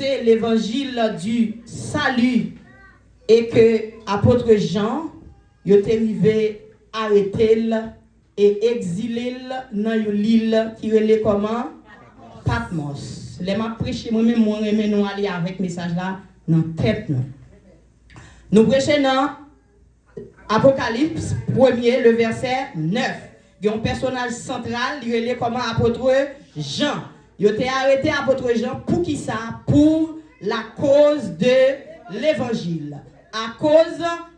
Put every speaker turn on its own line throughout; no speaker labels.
c'est l'évangile du salut et que apôtre Jean il était arrivé arrêter et exiler dans une île qui est comment Patmos. Les m'a prêché moi même moi aimer nous aller avec message là dans tête nous. Nous prêchons dans Apocalypse 1er le verset 9. Il y a un personnage central, il est comment apôtre Jean. Il a été arrêté apôtre Jean pour qui ça? Pour la cause de l'évangile.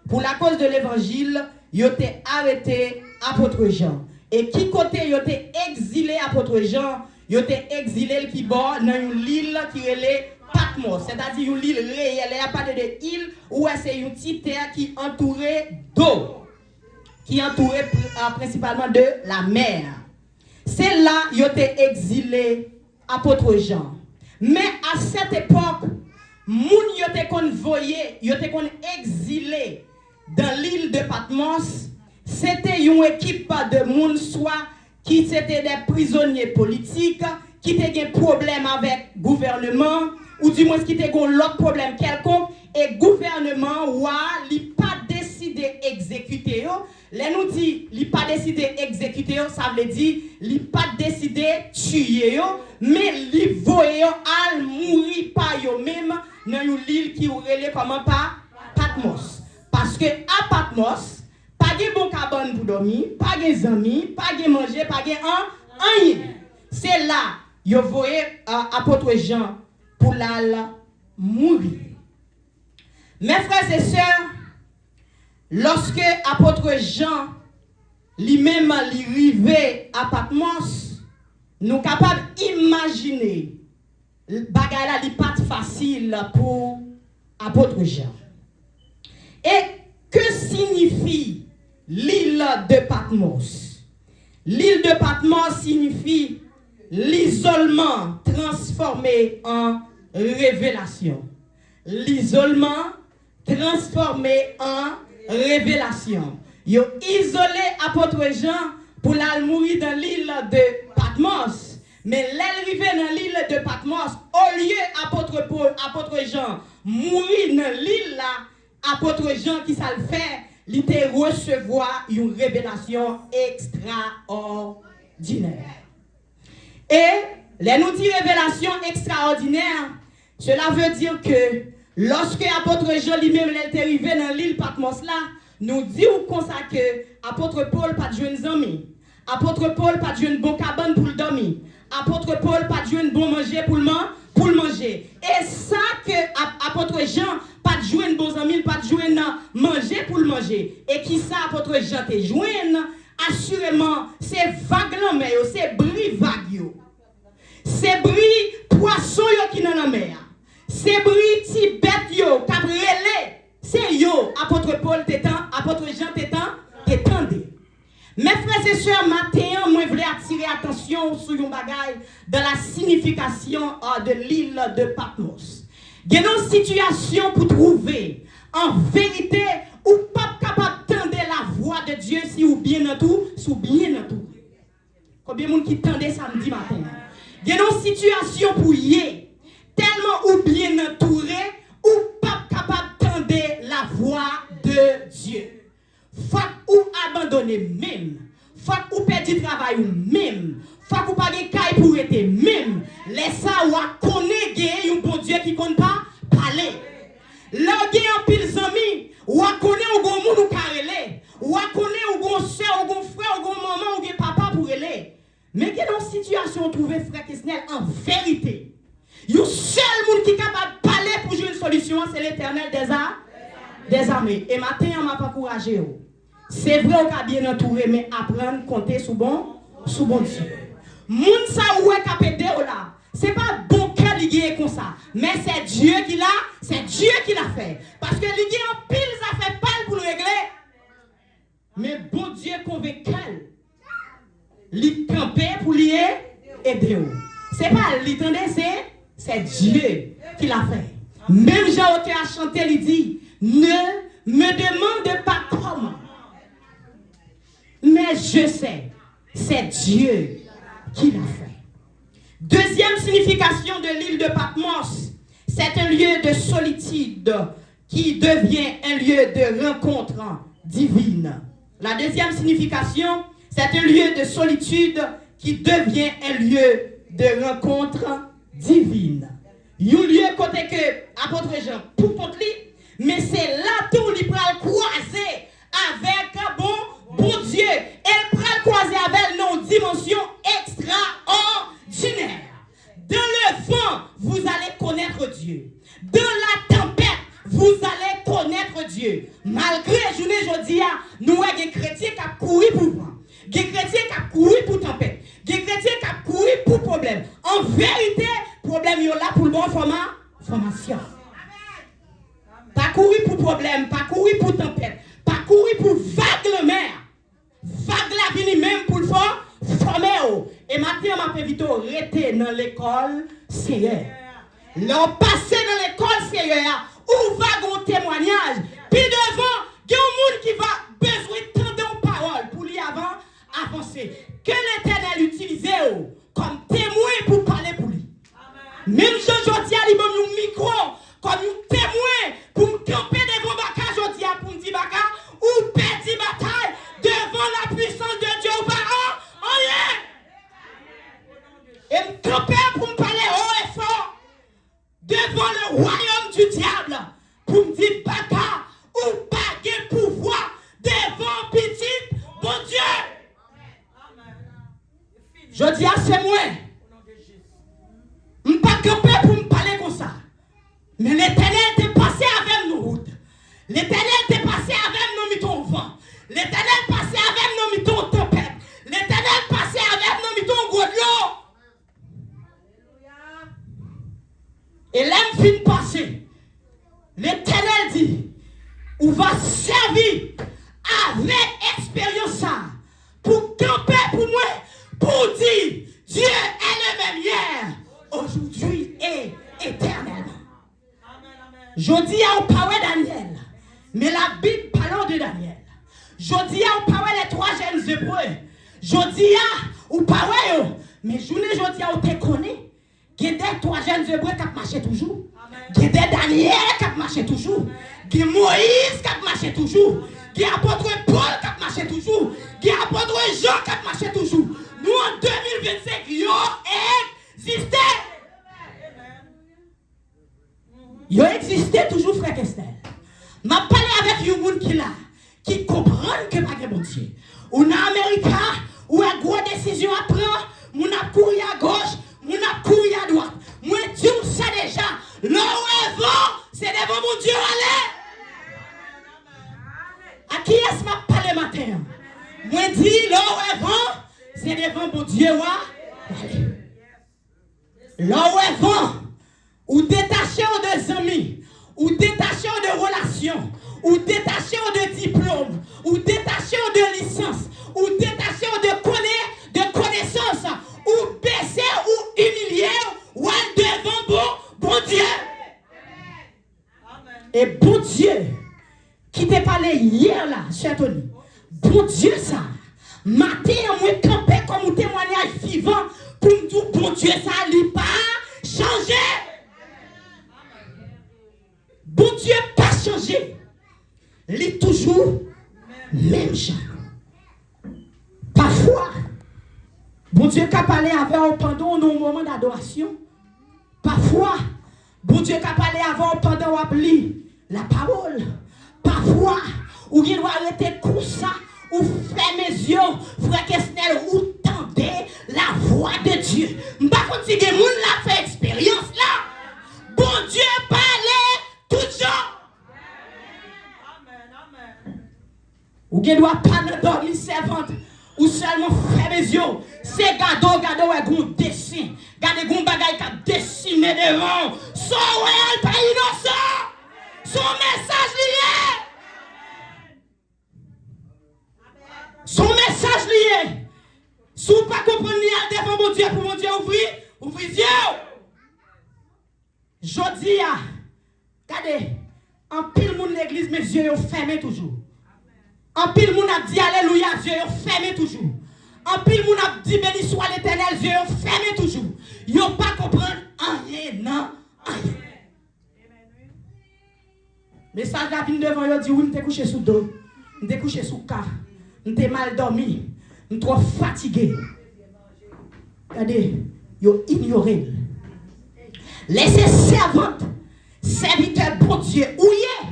Pour la cause de l'évangile, il a été arrêté apôtre Jean. Et qui côté il a été exilé apôtre Jean? Il a été exilé qui bord dans une île qui est Patmos, c'est-à-dire une île réelle, il n'y a pas de île où c'est une petite terre qui est entourée d'eau, qui est entourée principalement de la mer. C'est là qu'il a été exilé apôtre Jean. Mais à cette époque, moun yo te convoyé, yo te exilé dans l'île de Patmos, c'était une équipe de moun soit qui c'était des prisonniers politiques, qui étaient des problèmes avec le gouvernement, ou du moins qui étaient l'autre problème quelconque, et le gouvernement n'a pas décidé d'exécuter. Les nous dit, il n'a pas décidé d'exécuter, ça veut dire, il n'a pas décidé de tuer, mais il voyait à mourir par eux-mêmes dans une île qui est comment pas Patmos. Parce que à Patmos, pas de bon cabane pour dormir, pas de amis, pas de manger, pas de rien. C'est là, vous voyez apôtre Jean pour la mourir. Mes frères et sœurs, lorsque apôtre Jean lui-même arrivé à Patmos, nous sommes capables d'imaginer le bagage n'est pas facile pour apôtre Jean. Et que signifie l'île de Patmos? L'île de Patmos signifie l'isolement transformé en révélation. L'isolement transformé en révélation. Ils ont isolé apôtre Jean pour la mourir dans l'île de Patmos. Mais l'arrivée dans l'île de Patmos, au lieu apôtre Paul, apôtre Jean, mourir dans l'île là, apôtre Jean qui ça le fait, il était recevoir une révélation extraordinaire. Et les nous dit révélation extraordinaire, cela veut dire que lorsque apôtre Jean lui-même est arrivé dans l'île Patmos là, nous disons comme ça que apôtre Paul pas de jeunes amis, apôtre Paul pas de jeunes bon cabane pour le dormir, apôtre Paul pas de jeunes bon manger pour le manger. Et ça que apôtre Jean pas de jeunes bons amis, pas de jeunes manger pour le manger. Et qui ça apôtre Jean te joindre, assurément c'est vague la mer, c'est bris vague. C'est bris poisson qui dans la mer. C'est bris ti bête yo, cabrelé. C'est yo apôtre Paul t'étant, apôtre Jean t'étendé. Mes frères et sœurs, matin, moi je voulais attirer attention sur une bagaille de la signification de l'île de Patmos. Il y a une situation pour trouver en vérité ou pas capable d'entendre la voix de Dieu si ou bien dans tout, si ou bien dans tout. Combien de monde qui tendait samedi matin? Il y a une situation pour y tellement ou bien entouré ou pas capable d'entendre la voix de Dieu. Faut ou abandonner même. Faut ou perdre du travail ou même. Faut ou pas de caille pour être même. Laisse ça ou à connaître un bon Dieu qui ne compte pas parler. Là, il y a un pile d'amis. Ou à connaître un bon monde ou carrelé. Ou à connaître un bon soeur, un bon frère, un bon maman ou un papa pour aller. Mais il y a une situation trouver frère Kisnel en vérité. Le seul monde qui est capable de parler pour jouer une solution, c'est l'Éternel des armées. Et matin, on m'a pas encouragé. C'est vrai qu'on a bien entouré, mais apprendre à compter sous bon Dieu. Moun sa ou est capable là. C'est pas bon cœur qui est comme ça, mais c'est Dieu qui l'a fait. Parce que lui en pile ça fait pas pour le régler. Mais bon Dieu convaincu. Lui camper pour lui aider. C'est pas lui c'est Dieu qui l'a fait. Même Jean a chanté, il dit, ne me demande pas comment. Mais je sais, c'est Dieu qui l'a fait. Deuxième signification de l'île de Patmos, c'est un lieu de solitude qui devient un lieu de rencontre divine. La deuxième signification, c'est un lieu de solitude qui devient un lieu de rencontre divine. Un lieu côté que apôtre Jean pour contre lui, mais c'est là tout il peut croiser avec bon Dieu. Elle peut croiser avec nos dimensions extraordinaires. Dans le vent, vous allez connaître Dieu. Dans la tempête, vous allez connaître Dieu. Malgré journée aujourd'hui, nous avons des chrétiens qui courent pour vent. Des chrétiens qui courent pour tempête. Des chrétiens qui courent pour problème. En vérité, problème est là pour le bon formation. Pas courir pour problème, pas courir pour tempête, pas courir pour vague la mer. Vague la vie même pour le former. Et maintenant, ma vite rester dans l'école sérieux. L'on passé dans l'école sérieux, où va un témoignage. Puis devant, il y a un monde qui va besoin de tendre parole pour lui avancer. Que l'Éternel utilise comme témoin pour parler pour lui. Même si aujourd'hui, il y a un micro comme un témoin pour me camper devant Baka aujourd'hui, pour me dire Baka, ou perdre bataille devant la puissance de Dieu ou pas. Et me camper pour me parler haut et fort devant le royaume du diable pour me dire Baka, ou pas de pouvoir devant petit bon Dieu. Je dis à c'est moi. Je ne suis pas camper pour me parler comme ça. Mais l'Éternel est passé avec nos routes. L'Éternel est passé avec nos mitons vent. L'Éternel est passé avec nos mitons tempête. L'Éternel est passé avec nos mitons gros de l'eau. Et l'homme fin passé. L'Éternel dit, on va servir avec expérience ça pour camper pour moi, pour dire Dieu est le même hier, aujourd'hui et éternellement. Je dis à vous parler Daniel, mais la Bible parle de Daniel. Je dis à vous parler les trois jeunes hébreux. Je dis à vous parler, mais je dis à vous te connaître. Il y a des trois jeunes hébreux qui marchent toujours. Il y a des Daniel qui marchent toujours. Il y a Moïse qui marche toujours. Il y a l'apôtre Paul qui marche toujours. Il y a l'apôtre Jean qui marche toujours. Nous en 2025, ils ont existé. Ils ont existé toujours, frère Kestel. Je parlé avec un monde qui comprend que pas de bon Dieu. On a Amérique, où a gros décision à prendre, on a couru à gauche, on a couru à droite. Moi, Dieu sait déjà. Là où est vent, c'est devant mon Dieu aller. À qui est-ce que je parle matin? Moi, dis, là où est vent, c'est devant mon Dieu aller. Là où est vent, ou détaché de amis, ou détaché de relations, ou détaché de diplôme, ou détaché de licence, ou détaché de connaissances, ou baissé ou humilié, ou devant bon Dieu. Et bon Dieu, qui t'a parlé hier là, cher Tony, bon Dieu ça, matin, moi campé comme un témoignage vivant pour me dire bon Dieu ça, il n'a pas changé. Bon Dieu pas changé. Il est toujours même genre. Parfois, bon Dieu qui a parlé avec vous pendant nos moments d'adoration. Parfois, bon Dieu qui a parlé avec vous pendant vous lire la parole. Parfois, ou il doit arrêter comme ça, ou fermer mes yeux, frère Kestel, ou tendez la voix de Dieu. Je ne sais pas si les gens l'ont fait expérience là. Bon Dieu parlait tout genre. Ou il doit pas dormir servante, ou seulement fermer mes yeux. C'est gado, et un dessin. Gardez un bagage qui a dessiné devant. Son réel pas innocent. Son message lié. Son message lié. Si vous ne pas comprendre lié devant mon Dieu, pour mon Dieu ouvrir Dieu. Je dis à, regardez, en pile monde l'église, mes yeux sont fermés toujours. En pile monde a dit alléluia, Dieu sont fermés toujours. En pile monde a dit béni soit l'Éternel, Dieu sont fermés toujours. Ils n'ont pas comprendre rien, non, rien. Mais ça, la vine devant, il dit, oui, je suis couché sous dos, je suis couché sous car, je suis mal dormi, je suis trop fatigué. Regardez, yo ignoré. Laissez servante, serviteur bon Dieu, ouye,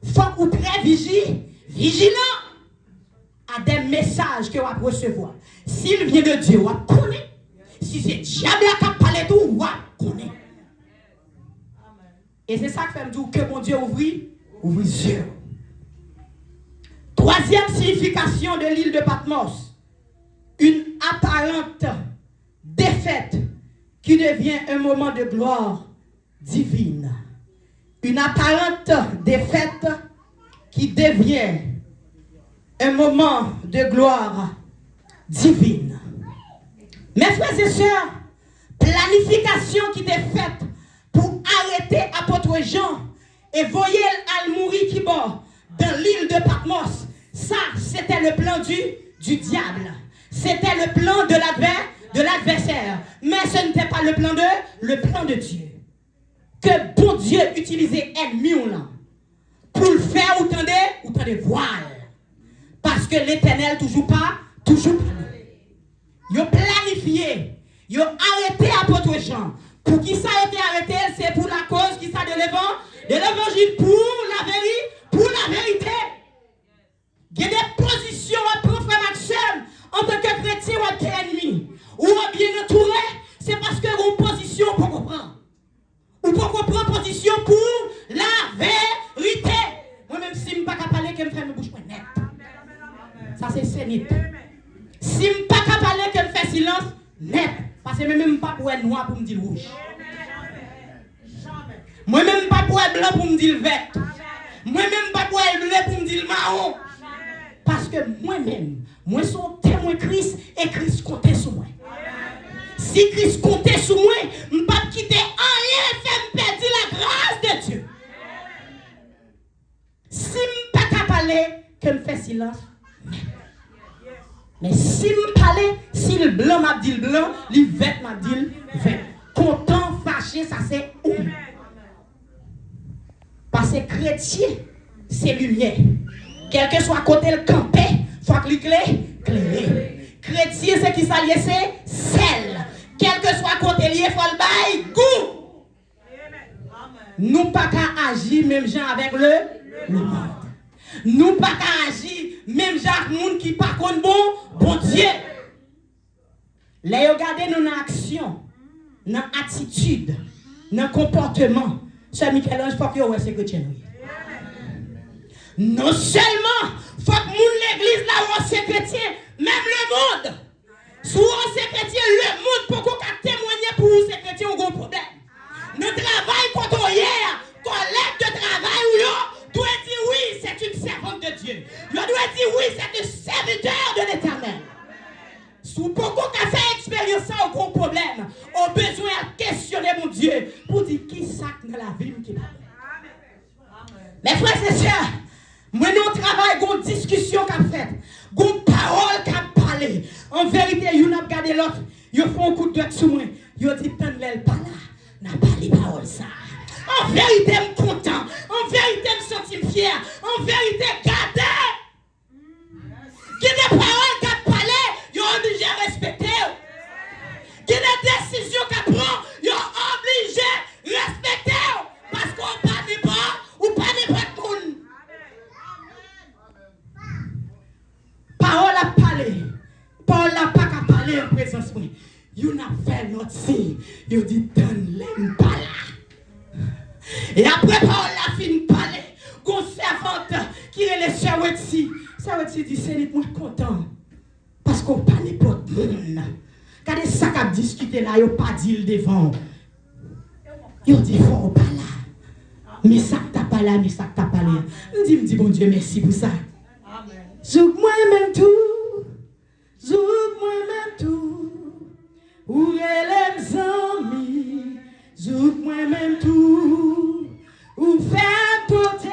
faut ou très vigilant à des messages que vous allez recevoir. S'il vient de Dieu, vous connaissez. Si c'est diable qui a parlé tout, vous connaissez. Et c'est ça que fait me dire que mon Dieu ouvre les yeux. Troisième signification de l'île de Patmos, une apparente défaite qui devient un moment de gloire divine. Une apparente défaite qui devient un moment de gloire divine. Mes frères et sœurs, planification qui était faite pour arrêter apôtre Jean et voyer al mourir qui bord dans l'île de Patmos. Ça, c'était le plan du diable. C'était le plan de l'adversaire. Mais ce n'était pas le plan de Dieu. Que bon Dieu utilisait ennemi là pour le faire autant de voile. Parce que l'Éternel toujours pas. Ils ont planifié, ils ont arrêté apôtre Jean. Pour qui ça a été arrêté, c'est pour la cause qui ça de l'évangile, pour la vérité. Il y a des positions à prendre, frère Maxime, en tant que chrétien ou ennemi, ou bien entouré, c'est parce que vous avez une position pour comprendre. Ou pour comprendre position pour la vérité. Moi-même, si je ne peux pas parler, que je fais mes bouches net. Ça, c'est sénite. Si je ne peux pas parler, que je fais silence, net. Parce que même pas pour être noir pour me dire rouge. Moi-même pas pour être blanc pour me dire vert. Moi-même pas pour être bleu pour me dire marron. Parce que moi-même, moi suis témoin Christ et Christ comptait sur moi. Si Christ comptait sur moi, je ne peux pas quitter rien faire me perdre la grâce de Dieu. Si je ne peux pas parler, que je fais silence. Mais si je parle, si le blanc m'a dit le blanc, le vert m'a dit le vert. Content, fâché, ça c'est où? Parce que chrétien, c'est lumière. Quel que soit côté le campé, il faut que l'éclairer. Chrétien, c'est qui s'allie, c'est sel. Quel que soit côté lié, il faut le bail goût. Nous pas qu'à agir même gens avec le monde. Nous pas qu'à agir même gens monde qui pas contre bon Dieu. Les regarder nous dans action, dans attitude, dans comportement. C'est Michel-Ange faut que ouais c'est chrétien. Non seulement faut que l'église là où c'est chrétien, même le monde. Si on c'est chrétien, le monde peut qu'on témoigner pour vous c'est chrétien ou gros problème. Notre travail quand on hier, collègue de travail ou yo doit dire oui, c'est une servante de Dieu. Yo doit dire oui, c'est un serviteur de l'Éternel. Si vous pouvez faire expérience ça au gros problème, on a besoin de questionner mon Dieu pour dire qui ça dans la vie qui parle. Mes frères et sœurs, moi nous travaillons, une discussion qu'a faite, une parole qu'a parlé. En vérité, vous n'avez pas regardé l'autre, vous font un coup de doigt sur moi, vous dites tant l'aile pas là, n'a pas les paroles ça. En vérité, je suis content, en vérité, je me sens fier, en vérité, gardez. Qui des paroles qu'a parlé, vous êtes obligé de respecter. Qui des décisions qu'a prend, vous êtes obligé de respecter. Parce qu'on ne parle pas, ou pas n'importe monde. Parole à parler. Parole n'a pas qu'à parler en présence de moi. Vous n'avez fait l'autre signe. Vous dites, donne-les pas là. Et après, parole la fin de parler. Qu'on servante qui est le Sawetsi. Sawetsi dit, c'est moi content. Parce qu'on parle pas de monde. Quand les sacs à discuter là, ils n'ont pas dit le devant. Ils ont dit, faut pas là. Mais ça que t'as pas là, mais ça que t'as pas là. Je dis, bon Dieu, merci pour ça. Zouk moi-même tout. Zouk moi-même tout. Où est les amis? Zouk moi-même tout. Où fait porter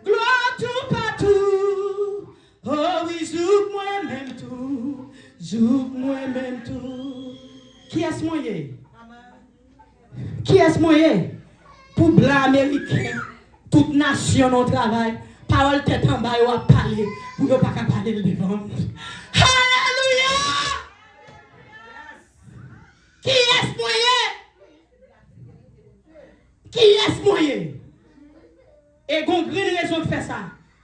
gloire tout partout. Oh oui, zouk moi-même tout. Zouk moi-même tout. Qui est-ce moyen? Qui est-ce moyen? Pour blanc américain, toute nation dans le travail, parole tête en bas, on va parler, pour ne pas parler le devant. Alléluia! Qui est-ce moyen? Qui est-ce moyen? Et qu'on a une raison de faire ça.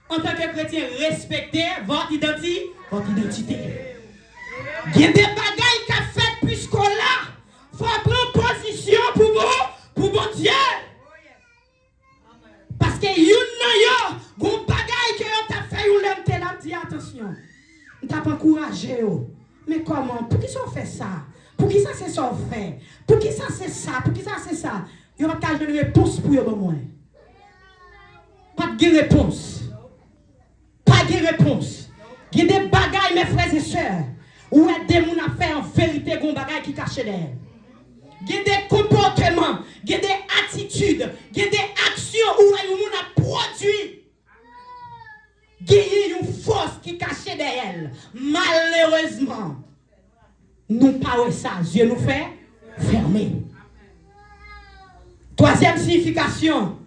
En tant que chrétien, respectez votre identité. Il y a des bagailles qu'a fait puisqu'on l'a. Il faut prendre position pour vous, pour mon Dieu. Parce que yon bagaille que yon t'a fait, yon l'aime, t'es là, dis attention. On t'a pas encouragé. Mais comment? Pour qui ça fait ça? Pour qui ça c'est ça fait? Pour qui ça c'est ça? Pour qui ça c'est ça? Yon va pas une réponse pour yon moi. Pas de réponse. Pas de réponse. Il y a des bagailles, mes frères et sœurs, où des gens ont fait en vérité des bagailles qui cachent derrière. Il y a des comportements, il y a des attitudes, il y a des actions où les gens ont produit. Il y a une force qui cache derrière. Malheureusement, nous parlons ça. Dieu nous fait fermer. Troisième signification,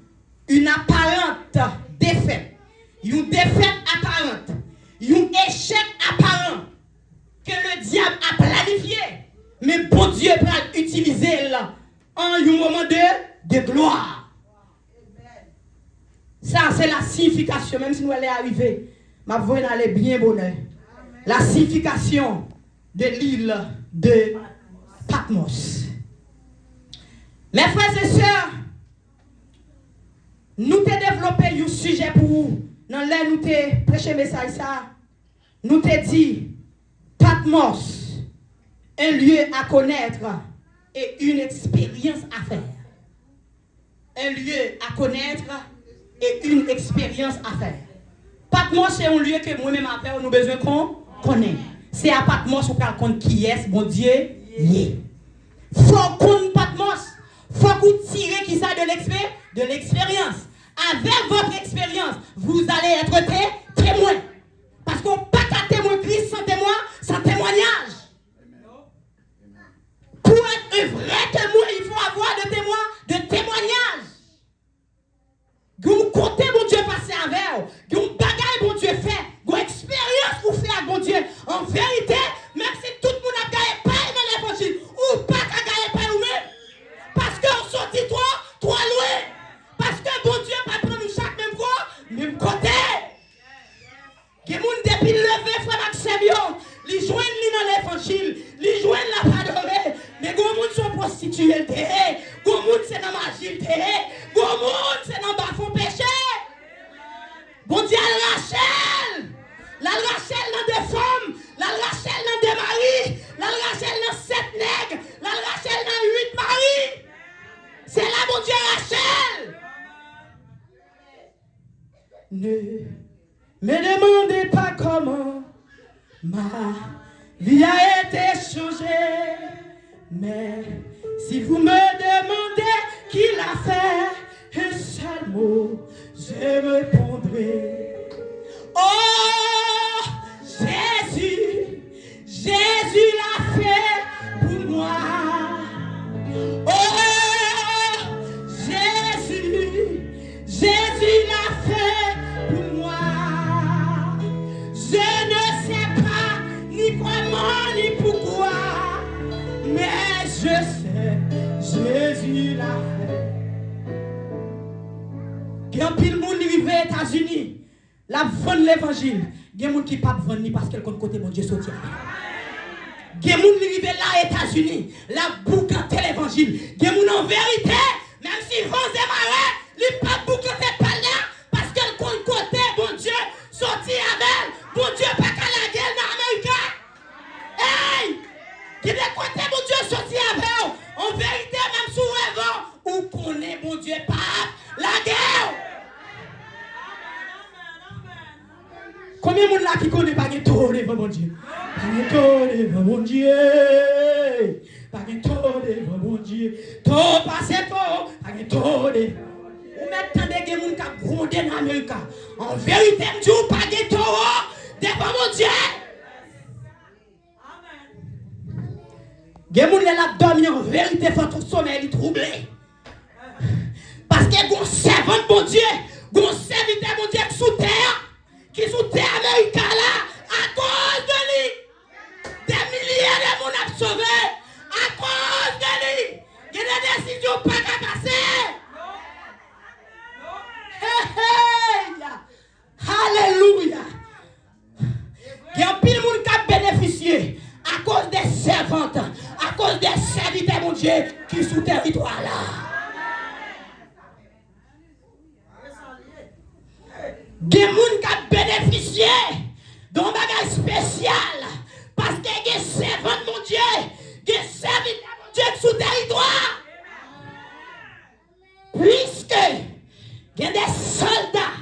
une apparente défaite. Une défaite apparente. Un échec apparent que le diable a planifié. Mais bon Dieu peut utiliser là en un moment de gloire. Ça, c'est la signification, même si nous allons arriver, ma voix allait bien bonheur. La signification de l'île de Patmos. Mes frères et sœurs, nous t'ai développé un sujet pour vous. Dans l'air, nous t'ai prêché message ça. Nous t'ai dit Patmos, un lieu à connaître et une expérience à faire. Un lieu à connaître et une expérience à faire. Patmos, c'est un lieu que moi-même à faire, nous avons besoin qu'on connaisse. C'est à Patmos qu'on peut connaître qui est, bon Dieu, il faut qu'on Patmos, faut qu'on tire qui ça de l'expérience. Avec votre expérience, vous allez être témoin. Parce qu'on ne peut pas témoin Christ sans témoignage. Pour être un vrai témoin, il faut avoir de témoignage. Vous comptez mon Dieu passer avec vous. Vous bagaille mon Dieu fait. Vous expérience vous fait avec mon Dieu. En vérité, même si tout le monde a gagné pas dans l'évangile, ou pas qu'à gagner pas vous-même. Parce qu'on sortit toi loin. Parce que bon Dieu va prendre chaque même fois, même côté. Que moun depuis levé frère Maxime, li joignent li dans l'évangile, li joignent la padoré, mais gon moun sont prostitués té, gon moun c'est dans magie té, gon moun c'est dans bafon péché. Bon Dieu la Rachel dans des femmes, la Rachel dans des maris, la Rachel dans 7 nègres, la Rachel dans 8 maris. C'est là mon Dieu Rachel. Ne me demandez pas comment ma vie a été changée, mais si vous me demandez qui l'a fait, un seul mot, je répondrai. Oh, Jésus l'a fait pour moi. Oh, Jésus l'a fait pour moi. Je ne sais pas ni comment ni pourquoi, mais je sais, Jésus l'a fait. Il y a un pile monde qui vit aux États-Unis, la vendre l'évangile. Il y a des gens qui ne peuvent pas vendre parce qu'elle compte côté mon Dieu sorti. Il y a des gens qui vivent là aux États-Unis, la boucante l'évangile. Il y a des gens en vérité, même si vent et marais, ils ne peuvent pas boucanter pas là parce qu'elle compte côté mon Dieu sorti avec. Mon Dieu pas qu'à la guerre dans l'Amérique. Hey! Qui de côté mon Dieu sorti avec. En vérité, même sous rêvant, où connaît mon Dieu pas la guerre. Combien de monde là qui connaît pas de tout devant mon Dieu? Pas de tout devant mon Dieu. Pas de tout devant mon Dieu. Tout passe tout. Pas de tout devant. Ou maintenant des gens qui ont grondé dans l'Amérique. En vérité, je dis pas de tout devant mon Dieu. Des gens qui ont dormi en vérité, votre sommeil est troublé. Parce que gon servant bon Dieu, gon serviteur bon Dieu sous terre, qui sous terre américaine là, à cause de lui. Des milliers de monde a sauvé à cause de lui. Il y a des décisions pas qu'à passer. Alléluia. Il y a un pile de monde qui a bénéficié à cause des servantes, à cause des serviteurs, mon Dieu, qui sont sur le territoire là. Il y a des gens qui ont bénéficié d'un bagage spécial parce qu'il y a des servantes, mon Dieu, des serviteurs, mon Dieu, qui sont sur le territoire. Puisque il y a des soldats,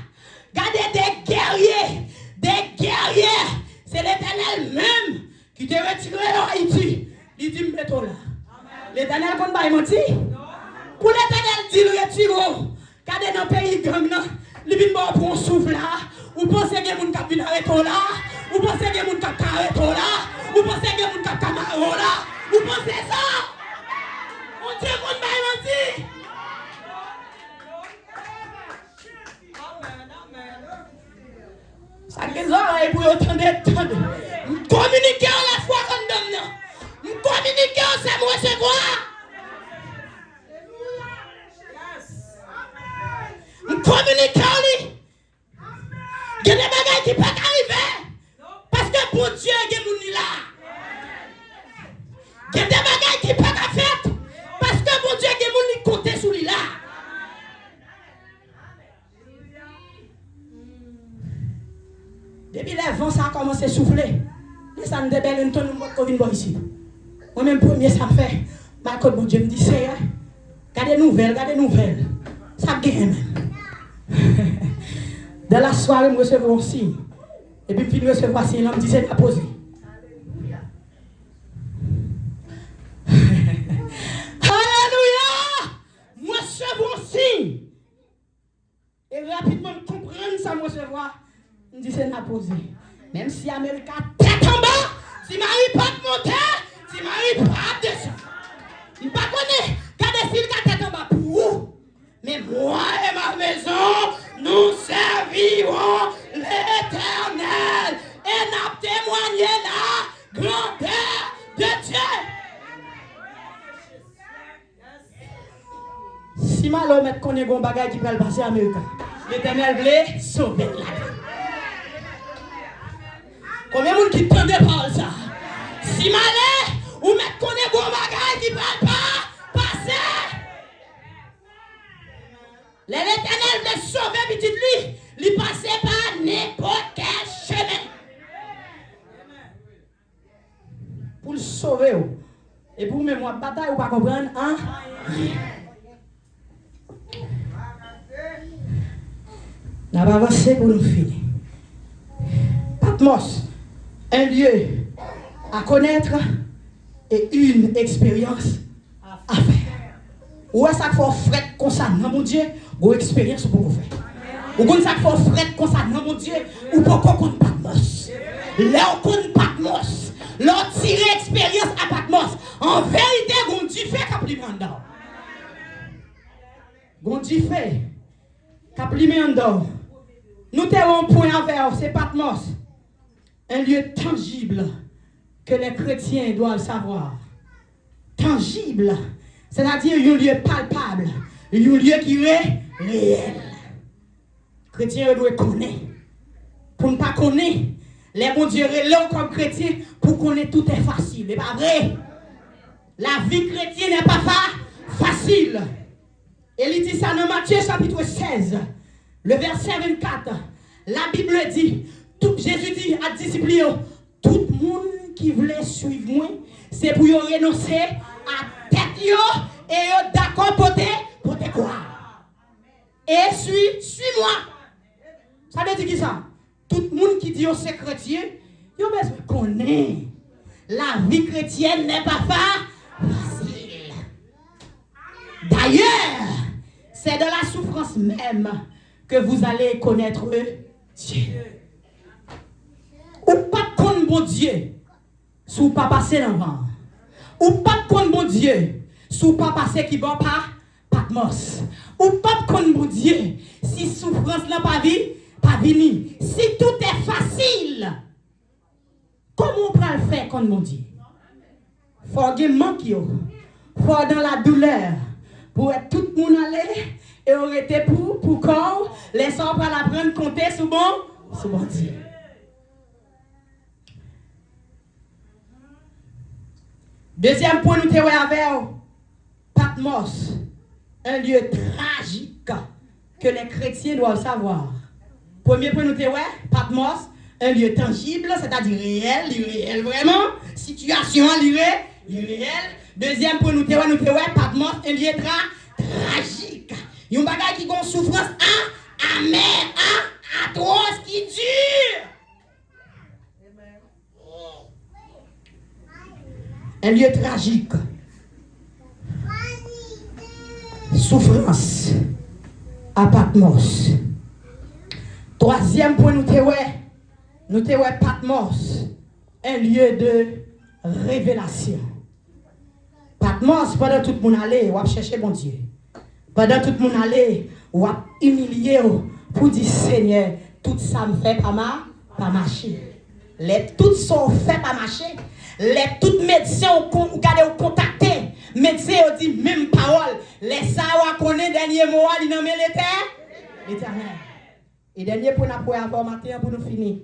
regardez des guerriers, c'est l'Éternel même qui te retire en Haïti. Il dit, mettons là. L'Éternel ne peut pas mentir. Pour l'Éternel dit, retire. Regardez dans le pays gang, il vient pour un souffle là. Ou pensez qu'il y a des gens qui viennent arrêter là. Ou pensez qu'il y a des gens qui viennent arrêter là. Ou pensez qu'il y a des gens qui viennent arrêter là. Ou pensez ça. On dit qu'on ne peut pas mentir. Ça que les oreilles pour entendre. Communiquer la foi qu'on donne. Communiquer, c'est moi recevoir. Communiquer, il y a des bagages qui ne peuvent pas arriver. Parce que pour Dieu, il y a des gens là. Il y a des bagages qui ne peuvent pas faire. Parce que pour Dieu, il y a des gens qui comptent sur lui là. Depuis les vents, ça a commencé à souffler. Et ça ne débelle une tonne de ici. Moi-même, premier, ça me fait. Ma côte, mon Dieu me dit, c'est regardez nouvelles. Ça gagne même. Dans la soirée, je recevrai un signe. Et puis, je recevoir un signe, il me dit, c'est la posée. Alléluia! Moi, je recevrai un signe. Et rapidement, je comprends ça, moi, je recevoir. Je dis c'est la posée. Même si l'Amérique a tête en bas, si Marie pas de monter, si Marie pas de descendre. Je ne connais pas s'il a tête en bas pour vous. Mais moi et ma maison, nous servirons l'Éternel. Et nous témoigné la grandeur de Dieu. Si malo met connaît un bagage qui va le passer à l'Amérique, l'Éternel voulait sauver la vie. Combien de gens qui tendaient par ça? Si malé, ou mettre qu'on est bon bagage qui ne va pas passer. L'Éternel veut sauver petit lui, il passait par n'importe quel chemin. Pour le sauver. Et pour moi, bataille ou pas comprendre, hein? On va avancer pour nous finir. Patmos. Un lieu à connaître et une expérience à faire. Ou est-ce qu'il faut faire comme ça, non mon Dieu, ou expérience pour vous faire. Ou est-ce qu'il faut faire comme ça, non mon Dieu, ou pour qu'on compte Patmos. Là, on compte Patmos. Là, on tire expérience à Patmos. En vérité, on dit fait qu'appliquement. On dit fait qu'appliquement. Nous avons un point envers, c'est Patmos. Un lieu tangible que les chrétiens doivent savoir. Tangible, c'est-à-dire un lieu palpable, un lieu qui est réel. Les chrétiens doivent connaître. Pour ne pas connaître, les bons dieux là comme chrétiens, pour connaître tout est facile. C'est pas vrai. La vie chrétienne n'est pas facile. Et il dit ça dans Matthieu chapitre 16, le verset 24. La Bible dit, Jésus dit à disciples, tout le monde qui voulait suivre moi, c'est pour renoncer à tête et d'accord pour te croire. Et suis-moi. Ça veut dire qui ça? Tout le monde qui dit c'est chrétien, il a besoin de connaître. La vie chrétienne n'est pas facile. D'ailleurs, c'est de la souffrance même que vous allez connaître Dieu. Ou pas de bon Dieu, si vous pas passer dans le vent. Ou pas de bon Dieu, si vous pas passer qui va pas Patmos. Ou pas qu'on bon Dieu, si souffrance n'a pas vini, si tout est facile, comment on peut le faire quand mon Dieu? Faut que manque yo. Faut dans la douleur pour être tout le monde aller et arrêter pour corps, laissant pas la prendre compter sous bon Dieu. Deuxième point, nous avons avec Patmos, un lieu tragique que les chrétiens doivent savoir. Premier point, nous avons Patmos, un lieu tangible, c'est-à-dire réel vraiment, situation réel. Deuxième point, nous avons Patmos, un lieu tragique. Il y a un bagage qui a une souffrance amère, atroce, qui dure. Un lieu tragique. Souffrance à Patmos. Troisième point, nous avons Patmos, un lieu de révélation. Patmos, pendant tout le monde allait, on va chercher mon Dieu. Pendant tout le monde allait, on va humilier pour dire Seigneur, tout ça me fait pas marcher. Les toutes sont fait pas marcher. Les toutes médecins ont gardé au contacté. Médecins ont dit même parole. Les ça on connaît dernier mot, il nomme l'Éternel. Et dernier point pour avoir matin pour nous finir.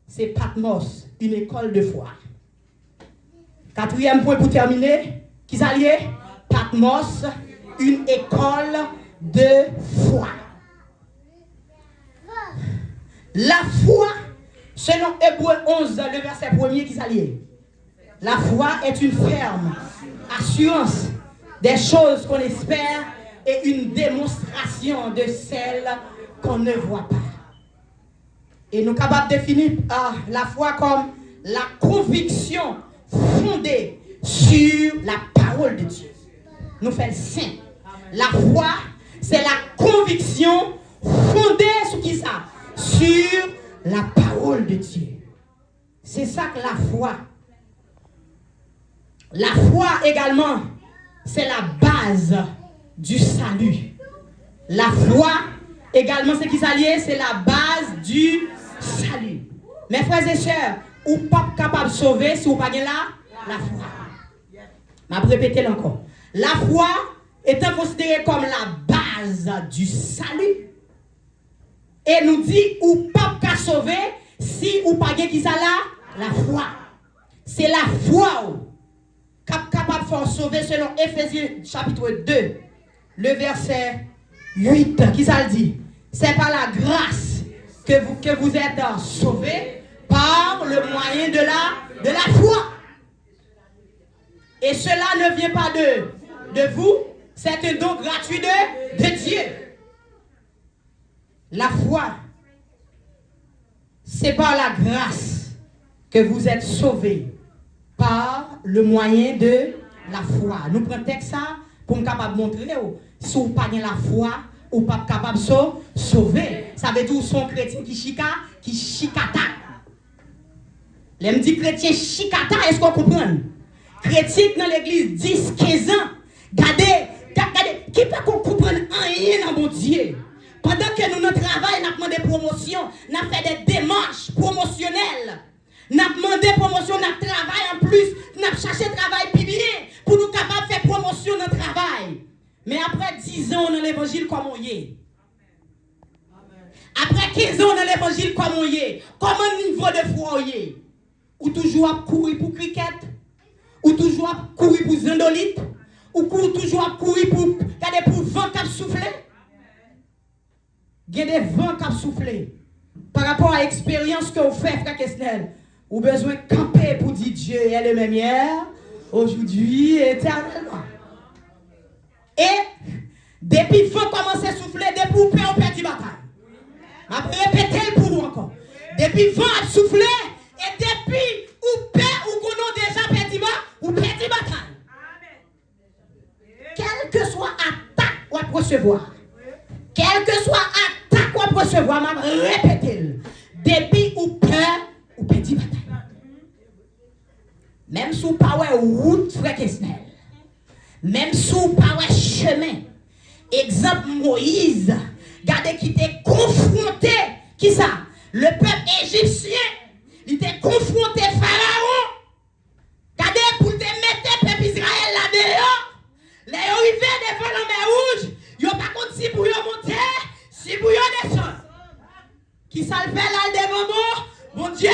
C'est Patmos, une école de foi. Quatrième point pour terminer, qui s'allie Patmos, une école de foi. La foi, selon Hébreux 11, le verset 1er qui s'allie. La foi est une ferme assurance des choses qu'on espère et une démonstration de celles qu'on ne voit pas. Et nous sommes capables de définir la foi comme la conviction fondée sur la parole de Dieu. Nous faisons saint. La foi, c'est la conviction fondée sur qui ça? Sur la parole de Dieu. C'est ça que la foi. La foi également, c'est la base du salut. La foi également, c'est qui s'allie, c'est la base du salut. Mes frères et sœurs, ou pas capable de sauver si vous n'avez pas la foi. Je vais répéter encore. La foi étant considérée comme la base du salut. Et nous dit, ou pas capable de sauver si vous n'avez pas qui ça là, la foi. C'est la foi capable de faire sauver selon Éphésiens chapitre 2, le verset 8, qui ça le dit? C'est par la grâce que vous êtes sauvés par le moyen de la foi. Et cela ne vient pas de vous, c'est un don gratuit de Dieu. La foi, c'est par la grâce que vous êtes sauvés par le moyen de la foi. Nous prenons texte ça pour nous capable montrer si vous n'avez pas la foi ou pas capable de sauver. Ça veut dire son chrétien qui chicata. Les me dit chrétien chicata, est-ce qu'on comprend? Chrétien dans l'église 10-15 ans, regardez, qui peut qu'on comprenne rien dans mon Dieu? Pendant que nous travaillons, nous avons demandé promotion, nous avons fait des démarches promotionnelles. Nous avons demandé promotion, nous travaillons en plus, nous avons cherché travail plus bien pour nous capables de faire promotion dans le travail. Mais après 10 ans dans l'évangile, comme on y est. Après 15 ans dans l'évangile, comme on y est. Comment niveau de foi on y est? Ou toujours à courir pour cricket? Ou toujours à courir pour zandolite? Ou toujours à courir pour vent qui a soufflé? Il y a des vents qui ont soufflé. Par rapport à l'expérience que vous faites, frère Kessner, vous avez besoin de camper pour dire Dieu est le même hier, aujourd'hui et éternellement. Et depuis le vent commence à souffler, depuis vous perdez la bataille. Je vais répéter pour vous encore. Depuis le vent a soufflé, et depuis vous perdez ou qu'on a déjà perdu la bataille. Quelle que soit l'attaque qu'on va recevoir, quelle que soit l'attaque qu'on va recevoir, je vais répéter. Depuis vous perdez ou perdu la bataille. Même si vous n'avez pas de route, frère Kessner, même si vous n'avez pas de chemin, Exemple Moïse. Regardez qui était confronté. Qui ça? Le peuple égyptien. Il était confronté Pharaon. Regardez pour te mettre le peuple Israël là-dedans. Les arrivés devant la mer rouge. Ils n'ont pas compte si pour eux monter, si pour eux descendre. Qui ça le fait là devant moi? Mon Dieu,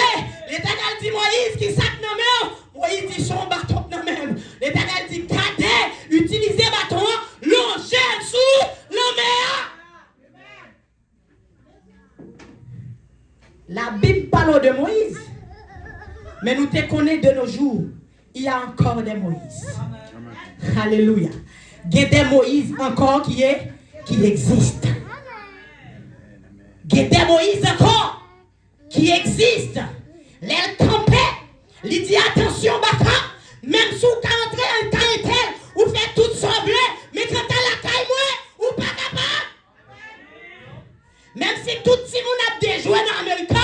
l'Éternel dit Moïse, qui ça non même? Moïse dit son bâton non même. L'Éternel dit gardez, utilisez bâton, longez sous la mer. La Bible parle de Moïse, mais nous te connaissons de nos jours. Il y a encore des Moïse. Amen. Alléluia. Il y a des Moïse encore qui existent. Il y a des Moïse encore qui existent. Les campés, il dit attention, baka, même si vous entrez en caractère, vous faites tout sembler, mais quand à la caille, moi, vous pas capable. Même si tout le monde a déjoué dans l'Amérique,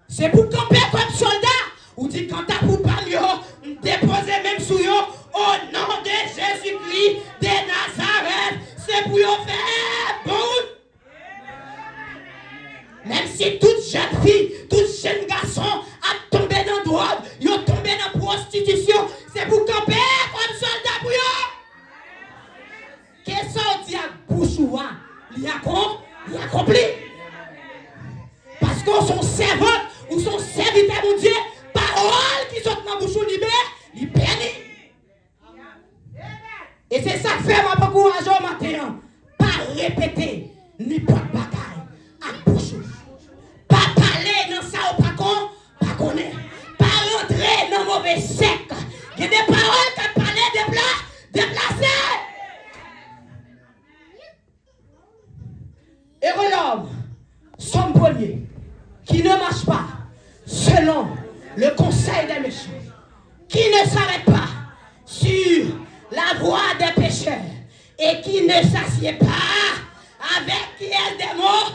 c'est pour camper comme soldat. Ou dit quand t'as pour pas mieux, déposer même sous yo, au nom de Jésus-Christ de Nazareth, c'est pour yo faire bon. Même si toute jeune fille, tout jeune garçon a tombé dans la drogue, ils ont tombé dans la prostitution, c'est pour camper comme soldat pour eux. Qu'est-ce qu'on dit à Bouchoua? Il a accompli. Parce qu'on sont servants ou sont serviteurs, mon Dieu, paroles qui sont dans la bouche libérée, ils bénissent. Et c'est ça que fait ma courage au matin. Pas répéter n'importe bagaille à bouche. Pas parler dans ça au pas connaître. Pas rentrer dans mauvais sec. Il y a des paroles qui parlent déplacées. Et l'homme, son premier, qui ne marche pas selon le conseil des méchants, qui ne s'arrête pas sur la voie des pécheurs et qui ne s'assied pas avec qui est des mots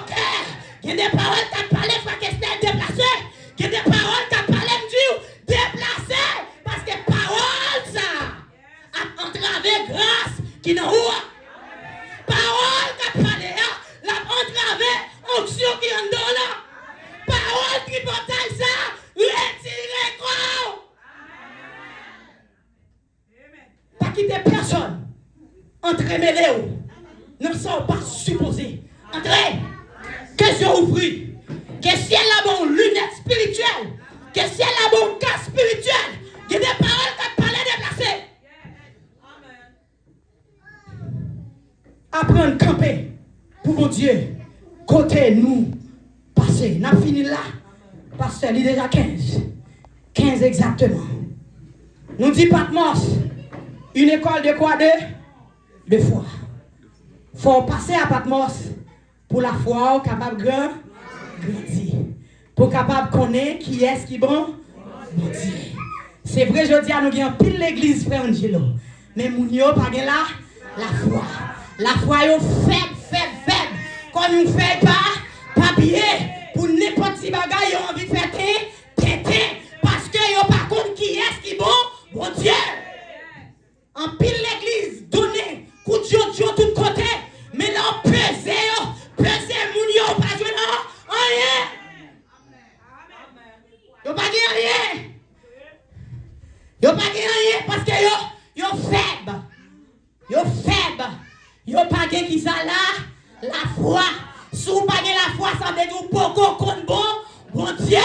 cœurs. Il y a des paroles qui parlent de question déplacée. Il y a des paroles qui parlent de déplacées. Parce que parole ça a entravé grâce qui n'a pas. Parole qui parle la entravé onction qui en donne là. Parole qui portail ça, retirez quoi. Pas quitter personne. Entremêlez-vous. Ne sont pas supposés. Entrez. Question ouvrie. Que si elle a bon lunettes spirituelles. Que si elle a bon cas spirituel. Il y a des paroles qui parlent déplacées. Apprendre à camper pour mon Dieu. Côté nous. Passer. N'a fini là. Pasteur, il est déjà 15. 15 exactement. Nous dit Patmos. Une école de quoi de foi. Faut passer à Patmos pour la foi capable de grandir. Pour capable de connaître qui est-ce qui est bon. Bon Dieu. C'est vrai, je dis à nous qu'il y a pile l'église frère Angelo. Mais nous n'avons pas la foi. La foi est faible. Quand nous ne faisons pas bien. Pour n'importe qui bagaille, ils ont envie de faire têter. Parce qu'ils n'ont pas compte qui est-ce qui est bon Dieu. En pile l'église, donner, coup de jojo tout côté. Mais là, peser, moun pas jouer rien. Yo pas rien. Yo pas rien parce que yo faible. Yo pas qui ça là, la foi. Si vous pas la foi, ça veut dire beaucoup compte bon Dieu.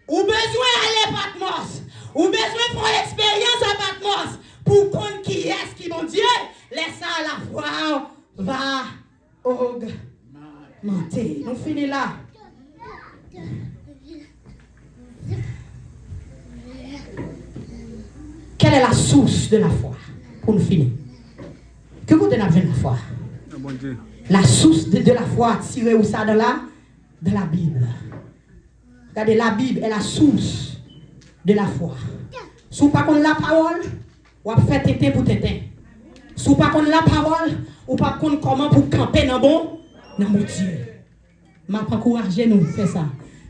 Ou besoin d'aller à Patmos. Ou besoin de faire l'expérience à Patmos. Pour qu'on qui est-ce qui bon Dieu, laisse la foi va augmenter. Nous finissons là. Quelle est la source de la foi? Pour nous finir. Que vous avez la foi? La source de la foi tirée où ça de la Bible. Regardez, la Bible est la source de la foi. Si vous ne connaissez pas la parole, vous faites tété pour tété. Si vous ne connaissez pas la parole, vous ne connaissez pas comment pour camper dans bon Dieu. Je vais encourager nous à faire ça.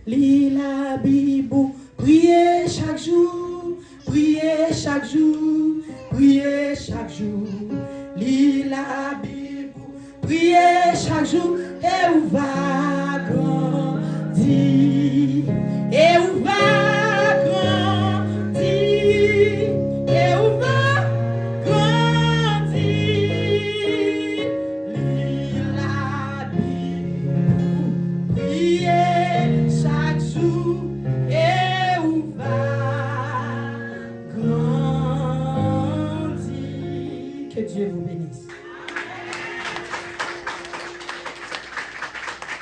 Lis la Bible, priez chaque jour, priez chaque jour, priez chaque jour. lis la Bible, prier chaque jour et où va grandir, et où va grandir, et où va grandir, lis la Bible, prier chaque jour et où va grandir. Que Dieu vous bénisse.